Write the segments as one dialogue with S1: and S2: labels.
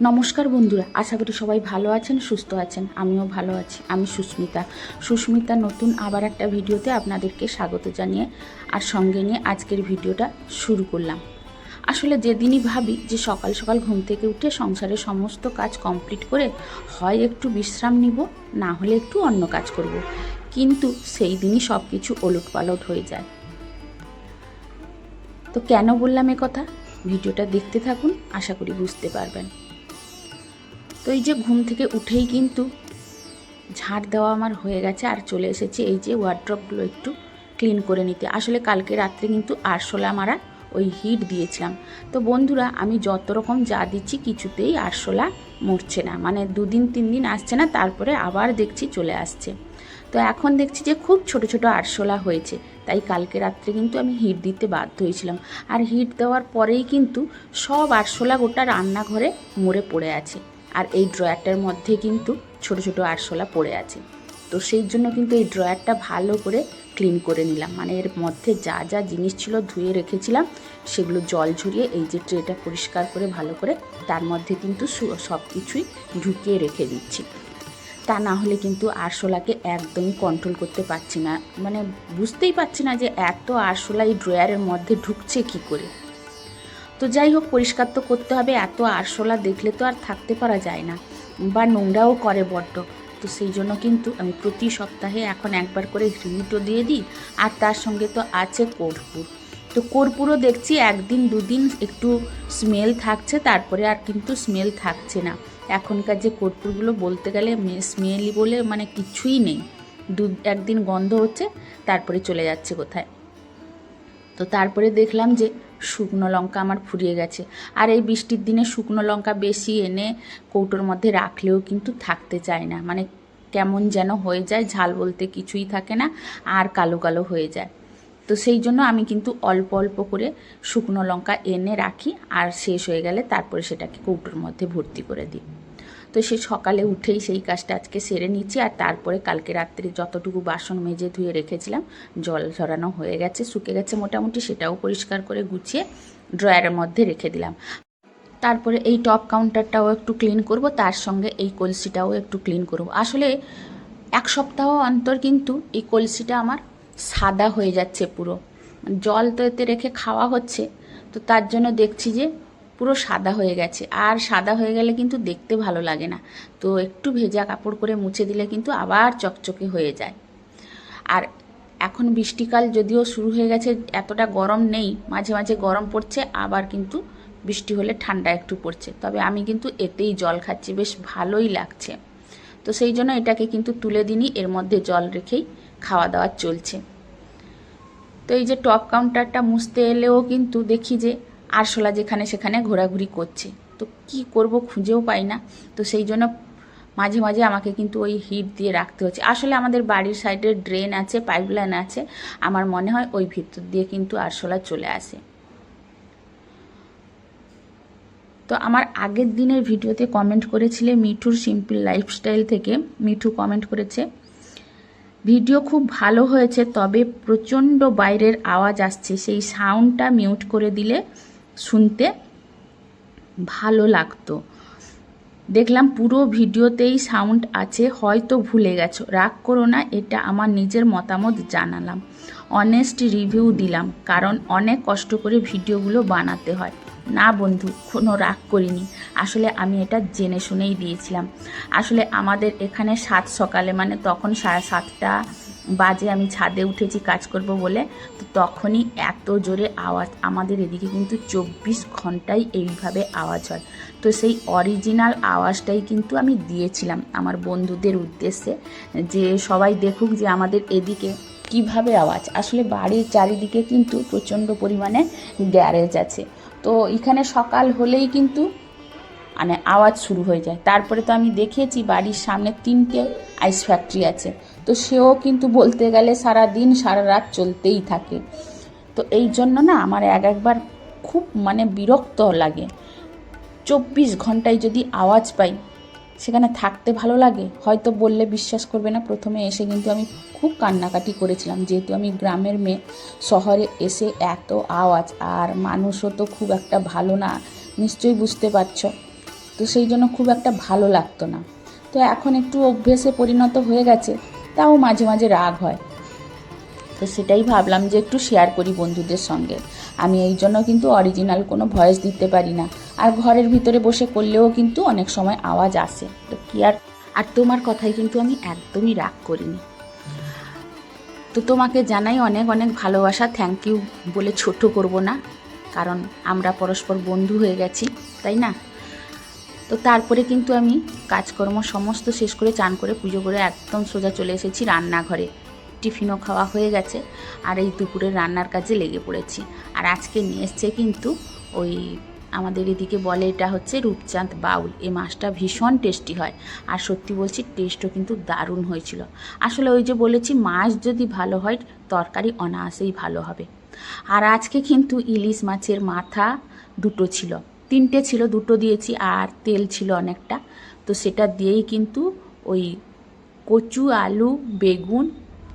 S1: নমস্কার বন্ধুরা, আশা করি সবাই ভালো আছেন, সুস্থ আছেন। আমিও ভালো আছি। আমি সুস্মিতা নতুন আবার একটা ভিডিওতে আপনাদেরকে স্বাগত জানিয়ে আর সঙ্গে নিয়ে আজকের ভিডিওটা শুরু করলাম। আসলে যেদিনই ভাবি যে সকাল সকাল ঘুম থেকে উঠে সংসারের সমস্ত কাজ কমপ্লিট করে হয় একটু বিশ্রাম নিব, না হলে একটু অন্য কাজ করব, কিন্তু সেই দিনই সব কিছু ওলটপালট হয়ে যায়। তো কেন বললাম এ কথা, ভিডিওটা দেখতে থাকুন, আশা করি বুঝতে পারবেন। তো এই যে ঘুম থেকে উঠেই কিন্তু ঝাড় দেওয়া আমার হয়ে গেছে আর চলে এসেছি এই যে ওয়ার্ড্রপগুলো একটু ক্লিন করে নিতে। আসলে কালকে রাত্রে কিন্তু আরশোলা মারা ওই হিট দিয়েছিলাম। তো বন্ধুরা, আমি যত রকম যা দিচ্ছি কিছুতেই আরশোলা মরছে না, মানে 2-3 দিন আসছে না, তারপরে আবার দেখছি চলে আসছে। তো এখন দেখছি যে খুব ছোট ছোট আরশোলা হয়েছে, তাই কালকে রাত্রে কিন্তু আমি হিট দিতে বাধ্য হয়েছিলাম। আর হিট দেওয়ার পরেই কিন্তু সব আরশোলা গোটা রান্নাঘরে মরে পড়ে আছে, আর এই ড্রয়ারটার মধ্যে কিন্তু ছোট ছোট আরশোলা পড়ে আছে। তো সেই জন্য কিন্তু এই ড্রয়ারটা ভালো করে ক্লিন করে নিলাম, মানে এর মধ্যে যা যা জিনিস ছিল ধুয়ে রেখেছিলাম সেগুলো জল ঝরিয়ে এই যে ট্রেটা পরিষ্কার করে ভালো করে তার মধ্যে কিন্তু সব কিছুই ঢুকিয়ে রেখে দিচ্ছি। তা না হলে কিন্তু আরশোলাকে একদমই কন্ট্রোল করতে পারছি না, মানে বুঝতেই পারছি না যে এত আরশোলা এই ড্রয়ারের মধ্যে ঢুকছে কি করে। তো যাই হোক, পরিষ্কার তো করতে হবে, এত আরশোলা দেখলে তো আর থাকতে পারা যায় না, বা নোংরাও করে বড্ড। তো সেই জন্য কিন্তু আমি প্রতি সপ্তাহে এখন একবার করে হিটও দিয়ে দিই, আর তার সঙ্গে তো আছে কর্পূর। তো কর্পূরও দেখছি 1-2 দিন একটু স্মেল থাকছে, তারপরে আর কিন্তু স্মেল থাকছে না। এখনকার যে কর্পূরগুলো বলতে গেলে স্মেলই বলে মানে কিছুই নেই, 1 দিন গন্ধ হচ্ছে তারপরে চলে যাচ্ছে কোথায়। তো তারপরে দেখলাম যে শুকনো লঙ্কা আমার ফুরিয়ে গেছে, আর এই বৃষ্টির দিনে শুকনো লঙ্কা বেশি এনে কৌটোর মধ্যে রাখলেও কিন্তু থাকতে চায় না, মানে কেমন যেন হয়ে যায়, ঝাল বলতে কিছুই থাকে না, আর কালো কালো হয়ে যায়। তো সেই জন্য আমি কিন্তু অল্প অল্প করে শুকনো লঙ্কা এনে রাখি, আর শেষ হয়ে গেলে তারপরে সেটাকে কৌটোর মধ্যে ভর্তি করে দিই। তো সে সকালে উঠেই সেই কাজটা আজকে সেরে নিচ্ছি, আর তারপরে কালকে রাত্রে যতটুকু বাসন মেজে ধুয়ে রেখেছিলাম জল ঝরানো হয়ে গেছে, শুকে গেছে মোটামুটি, সেটাও পরিষ্কার করে গুছিয়ে ড্রয়ারের মধ্যে রেখে দিলাম। তারপরে এই টপ কাউন্টারটাও একটু ক্লিন করব, তার সঙ্গে এই কলসিটাও একটু ক্লিন করব। আসলে 1 সপ্তাহ অন্তর কিন্তু এই কলসিটা আমার সাদা হয়ে যাচ্ছে পুরো, জল তো এতে রেখে খাওয়া হচ্ছে, তো তার জন্য দেখছি যে পুরো সাদা হয়ে গেছে। আর সাদা হয়ে গেলে কিন্তু দেখতে ভালো লাগে না, তো একটু ভেজা কাপড় করে মুছে দিলে কিন্তু আবার চকচকে হয়ে যায়। আর এখন বৃষ্টিকাল যদিও শুরু হয়ে গেছে, এতটা গরম নেই, মাঝে মাঝে গরম পড়ছে, আবার কিন্তু বৃষ্টি হলে ঠান্ডা একটু পড়ছে, তবে আমি কিন্তু এতেই জল খাচ্ছি, বেশ ভালোই লাগছে। তো সেই জন্য এটাকে কিন্তু তুলে দিনই, এর মধ্যে জল রেখেই খাওয়া দাওয়া চলছে। তো এই যে টপ কাউন্টারটা মুছতে এলেও কিন্তু দেখি যে আরশোলা যেখানে সেখানে ঘোরাঘুরি করছে, তো কি করব খুঁজেও পাই না। তো সেই জন্য মাঝে মাঝে আমাকে কিন্তু ওই হিট দিয়ে রাখতে হচ্ছে। আসলে আমাদের বাড়ির সাইডে ড্রেন আছে, পাইপলাইন আছে, আমার মনে হয় ওই ভিতর দিয়ে কিন্তু আরশোলা চলে আসে। তো আমার আগের দিনের ভিডিওতে কমেন্ট করেছিলে মিঠুর সিম্পল লাইফস্টাইল থেকে, মিঠু কমেন্ট করেছে, ভিডিও খুব ভালো হয়েছে, তবে প্রচণ্ড বাইরের আওয়াজ আসছে, সেই সাউন্ডটা মিউট করে দিলে শুনতে ভালো লাগতো। দেখলাম পুরো ভিডিওতেই সাউন্ড আছে, হয়তো ভুলে গেছো, রাগ করো না, এটা আমার নিজের মতামত জানালাম, অনেস্ট রিভিউ দিলাম, কারণ অনেক কষ্ট করে ভিডিওগুলো বানাতে হয়। না বন্ধু, কোনো রাগ করিনি, আসলে আমি এটা জেনে শুনেই দিয়েছিলাম। আসলে আমাদের এখানে 7 সকালে, মানে তখন 7:30 বাজে, আমি ছাদে উঠেছি কাজ করব বলে, তো তখনই এত জোরে আওয়াজ। আমাদের এদিকে কিন্তু 24 ঘন্টাই এইভাবে আওয়াজ হয়, তো সেই অরিজিনাল আওয়াজটাই কিন্তু আমি দিয়েছিলাম আমার বন্ধুদের উদ্দেশ্যে, যে সবাই দেখুক যে আমাদের এদিকে কিভাবে আওয়াজ। আসলে বাড়ির চারিদিকে কিন্তু প্রচণ্ড পরিমাণে গ্যারেজ আছে, তো এখানে সকাল হলেই কিন্তু মানে আওয়াজ শুরু হয়ে যায়। তারপরে তো আমি দেখেছি বাড়ির সামনে 3টে আইস ফ্যাক্টরি আছে, তো সেও কিন্তু বলতে গেলে সারা দিন সারা রাত চলতেই থাকে। তো এই জন্য না আমার একবার খুব মানে বিরক্ত লাগে। 24 ঘন্টায় যদি আওয়াজ পাই, সেখানে থাকতে ভালো লাগে? হয়তো বললে বিশ্বাস করবে না, প্রথমে এসে কিন্তু আমি খুব কান্নাকাটি করেছিলাম, যেহেতু আমি গ্রামের মেয়ে, শহরে এসে এত আওয়াজ, আর মানুষও তো খুব একটা ভালো না, নিশ্চয়ই বুঝতে পারছো। তো তো সেই জন্য খুব একটা ভালো লাগতো না। তো এখন একটু অভ্যেসে পরিণত হয়ে গেছে, তাও মাঝে মাঝে রাগ হয়। তো সেটাই ভাবলাম যে একটু শেয়ার করি বন্ধুদের সঙ্গে। আমি এই জন্য কিন্তু অরিজিনাল কোনো ভয়েস দিতে পারি না, আর ঘরের ভিতরে বসে করলেও কিন্তু অনেক সময় আওয়াজ আসে। তো কি আর তোমার কথাই কিন্তু আমি একদমই রাগ করিনি। তো তোমাকে জানাই অনেক অনেক ভালোবাসা, থ্যাংক ইউ বলে ছোট করব না, কারণ আমরা পরস্পর বন্ধু হয়ে গেছি, তাই না? তো তারপরে কিন্তু আমি কাজকর্ম সমস্ত শেষ করে চান করে পুজো করে একদম সোজা চলে এসেছি রান্নাঘরে। টিফিনও খাওয়া হয়ে গেছে, আর এই দুপুরের রান্নার কাজে লেগে পড়েছি। আর আজকে নিয়ে এসছে কিন্তু ওই আমাদের এদিকে বলে এটা হচ্ছে রূপচাঁদ বাউল। এই মাছটা ভীষণ টেস্টি হয়, আর সত্যি বলছি টেস্টও কিন্তু দারুণ হয়েছিল। আসলে ওই যে বলেছি, মাছ যদি ভালো হয় তরকারি অনায়াসেই ভালো হবে। আর আজকে কিন্তু ইলিশ মাছের মাথা দুটো ছিল, তিনটে ছিল, দুটো দিয়েছি, আর তেল ছিল অনেকটা। তো সেটা দিয়েই কিন্তু ওই কচু, আলু, বেগুন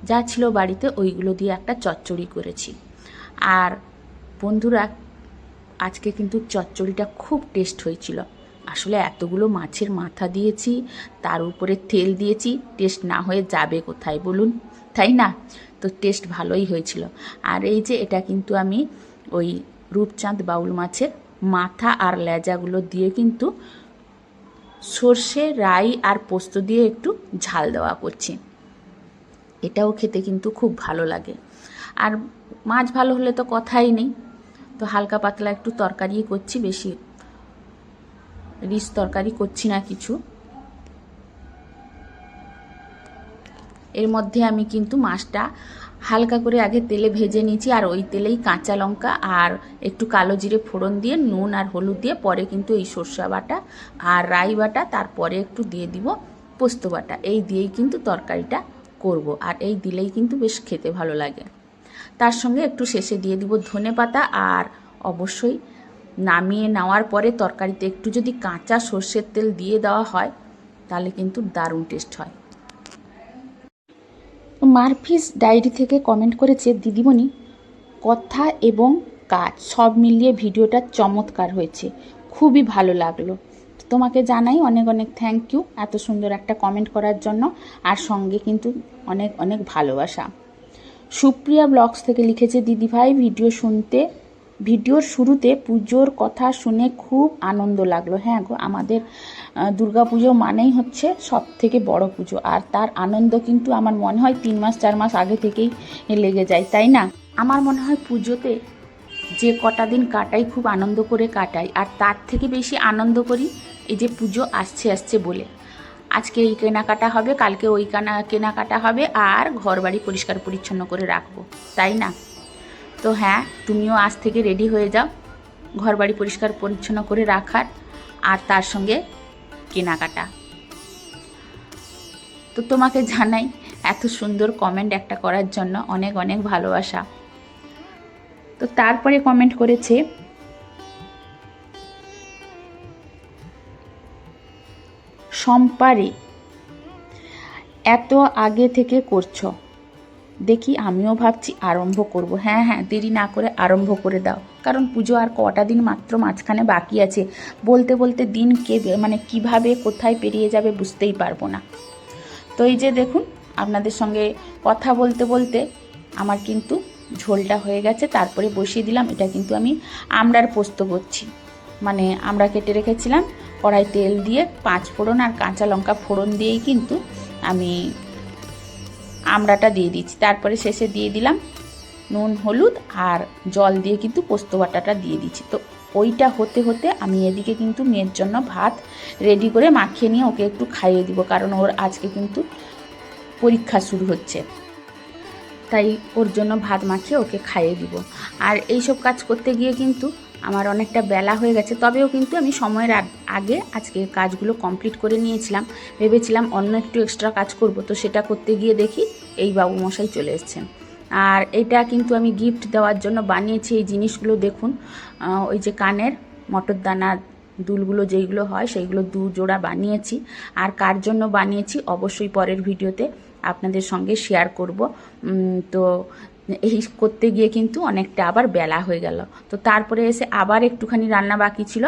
S1: যা ছিল বাড়িতে ওইগুলো দিয়ে একটা চচ্চড়ি করেছি। আর বন্ধুরা, আজকে কিন্তু চচ্চড়িটা খুব টেস্ট হয়েছিল। আসলে এতগুলো মাছের মাথা দিয়েছি, তার উপরে তেল দিয়েছি, টেস্ট না হয়ে যাবে কোথায় বলুন, তাই না? তো টেস্ট ভালোই হয়েছিল। আর এই যে এটা কিন্তু আমি ওই রূপচাঁদ বাউল মাছের মাথা আর লেজাগুলো দিয়ে কিন্তু সর্ষে, রাই আর পোস্ত দিয়ে একটু ঝাল দেওয়া করছি। এটাও খেতে কিন্তু খুব ভালো লাগে। আর মাছ ভালো হলে তো কথাই নেই। তো হালকা পাতলা একটু তরকারি করছি, বেশি রিচ তরকারি করছি না কিছু। এর মধ্যে আমি কিন্তু মাছটা হালকা করে আগে তেলে ভেজে নিয়েছি, আর ওই তেলেই কাঁচা লঙ্কা আর একটু কালো জিরে ফোড়ন দিয়ে নুন আর হলুদ দিয়ে পরে কিন্তু এই সর্ষে বাটা আর রাই বাটা, তারপরে একটু দিয়ে দিব পোস্ত বাটা। এই দিয়েই কিন্তু তরকারিটা করব, আর এই দিলেই কিন্তু বেশ খেতে ভালো লাগে। তার সঙ্গে একটু শেষে দিয়ে দিব ধনেপাতা, আর অবশ্যই নামিয়ে নেওয়ার পরে তরকারিতে একটু যদি কাঁচা সর্ষের তেল দিয়ে দেওয়া হয় তাহলে কিন্তু দারুণ টেস্ট হয়। মারফিস ডায়েরি থেকে কমেন্ট করেছে, দিদিমণি কথা এবং কাজ সব মিলিয়ে ভিডিওটা চমৎকার হয়েছে, খুবই ভালো লাগলো। তোমাকে জানাই অনেক অনেক থ্যাংক ইউ এত সুন্দর একটা কমেন্ট করার জন্য, আর সঙ্গে কিন্তু অনেক অনেক ভালোবাসা। সুপ্রিয়া ব্লগস থেকে লিখেছে, দিদিভাই ভিডিওর শুরুতে পুজোর কথা শুনে খুব আনন্দ লাগলো। হ্যাঁ গো, আমাদের দুর্গা পুজো মানেই হচ্ছে সব থেকে বড় পুজো, আর তার আনন্দ কিন্তু আমার মনে হয় 3 মাস 4 মাস আগে থেকেই লেগে যায়, তাই না? আমার মনে হয় পুজোতে যে কটা দিন কাটাই খুব আনন্দ করে কাটাই, আর তার থেকে বেশি আনন্দ করি এই যে পুজো আসছে আসছে বলে। আজকে এই কেনাকাটা হবে, কালকে ওই কেনাকাটা হবে, আর ঘর বাড়ি পরিষ্কার পরিচ্ছন্ন করে রাখবো, তাই না? তো হ্যাঁ, তুমিও আজ থেকে রেডি হয়ে যাও ঘর বাড়ি পরিষ্কার পরিচ্ছন্ন করে রাখার, আর তার সঙ্গে কেনাকাটা। তো তোমাকে জানাই এত সুন্দর কমেন্ট একটা করার জন্য অনেক অনেক ভালোবাসা। তো তারপরে কমেন্ট করেছে, সম্পারে এত আগে থেকে করছো, দেখি আমিও ভাবছি আরম্ভ করব। হ্যাঁ হ্যাঁ, দেরি না করে আরম্ভ করে দাও, কারণ পুজো আর কটা দিন মাত্র মাঝখানে বাকি আছে। বলতে বলতে দিন কিভাবে কোথায় পেরিয়ে যাবে বুঝতেই পারবো না। তো এই যে দেখুন, আপনাদের সঙ্গে কথা বলতে বলতে আমার কিন্তু ঝোলটা হয়ে গেছে, তারপরে বসিয়ে দিলাম। এটা কিন্তু আমি আমড়ার পোস্ত করছি, মানে আমড়া কেটে রেখেছিলাম, কড়াই তেল দিয়ে 5 ফোড়ন আর কাঁচা লঙ্কা ফোড়ন দিয়েই কিন্তু আমি আমড়াটা দিয়ে দিচ্ছি। তারপরে শেষে দিয়ে দিলাম নুন, হলুদ আর জল দিয়ে কিন্তু পোস্ত বাটাটা দিয়ে দিচ্ছি। তো ওইটা হতে হতে আমি এদিকে কিন্তু মেয়ের জন্য ভাত রেডি করে মাখিয়ে নিয়ে ওকে একটু খাইয়ে দিব, কারণ ওর আজকে কিন্তু পরীক্ষা শুরু হচ্ছে, তাই ওর জন্য ভাত মাখিয়ে ওকে খাইয়ে দিব। আর এই সব কাজ করতে গিয়ে কিন্তু আমার অনেকটা বেলা হয়ে গেছে, তবেও কিন্তু আমি সময়ের আগে আজকে কাজগুলো কমপ্লিট করে নিয়েছিলাম। ভেবেছিলাম অন্য একটু এক্সট্রা কাজ করব, তো সেটা করতে গিয়ে দেখি এই বাবুমশাই চলে এসেছেন। আর এটা কিন্তু আমি গিফট দেওয়ার জন্য বানিয়েছি। এই জিনিসগুলো দেখুন, ওই যে কানের মটর দানার দুলগুলো যেইগুলো হয় সেইগুলো 2 জোড়া বানিয়েছি। আর কার জন্য বানিয়েছি অবশ্যই পরের ভিডিওতে আপনাদের সঙ্গে শেয়ার করব। তো এই করতে গিয়ে কিন্তু অনেকটা আবার বেলা হয়ে গেল। তো তারপরে এসে আবার একটুখানি রান্না বাকি ছিল,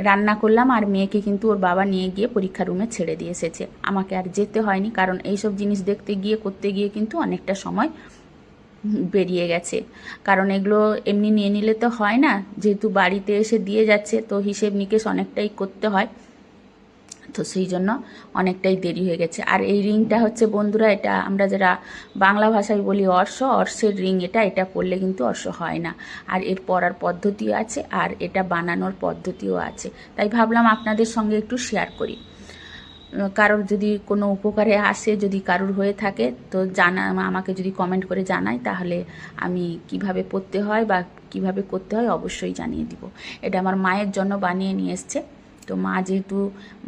S1: রান্না করলাম আর মেয়েকে কিন্তু ওর বাবা নিয়ে গিয়ে পরীক্ষা রুমে ছেড়ে দিয়ে এসেছে। আমাকে আর যেতে হয়নি, কারণ এইসব জিনিস দেখতে গিয়ে করতে গিয়ে কিন্তু অনেকটা সময় বেরিয়ে গেছে। কারণ এগুলো এমনি নিয়ে নিলে তো হয় না, যেহেতু বাড়িতে এসে দিয়ে যাচ্ছে তো হিসেব নিকেশ অনেকটাই করতে হয়, তো সেই জন্য অনেকটাই দেরি হয়ে গেছে। আর এই রিংটা হচ্ছে বন্ধুরা, এটা আমরা যারা বাংলা ভাষায় বলি অর্শের রিং, এটা পরলে কিন্তু অর্শ হয় না। আর এর পরার পদ্ধতিও আছে আর এটা বানানোর পদ্ধতিও আছে, তাই ভাবলাম আপনাদের সঙ্গে একটু শেয়ার করি। কারোর যদি কোনো উপকারে আসে, যদি কারোর হয়ে থাকে তো আমাকে যদি কমেন্ট করে জানায়, তাহলে আমি কিভাবে পরতে হয় বা কিভাবে করতে হয় অবশ্যই জানিয়ে দিব। এটা আমার মায়ের জন্য বানিয়ে নিয়ে এসছে, তো মা যেহেতু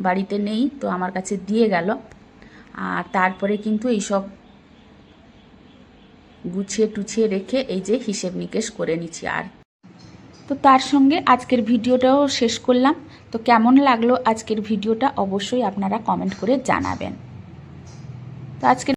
S1: বাড়িতে নেই তো আমার কাছে দিয়ে গেল। আর তারপরে কিন্তু এইসব গুছিয়ে টুছিয়ে রেখে এই যে হিসেব নিকেশ করে নিচ্ছি। আর তো তার সঙ্গে আজকের ভিডিওটাও শেষ করলাম। তো কেমন লাগলো আজকের ভিডিওটা অবশ্যই আপনারা কমেন্ট করে জানাবেন। তো আজকের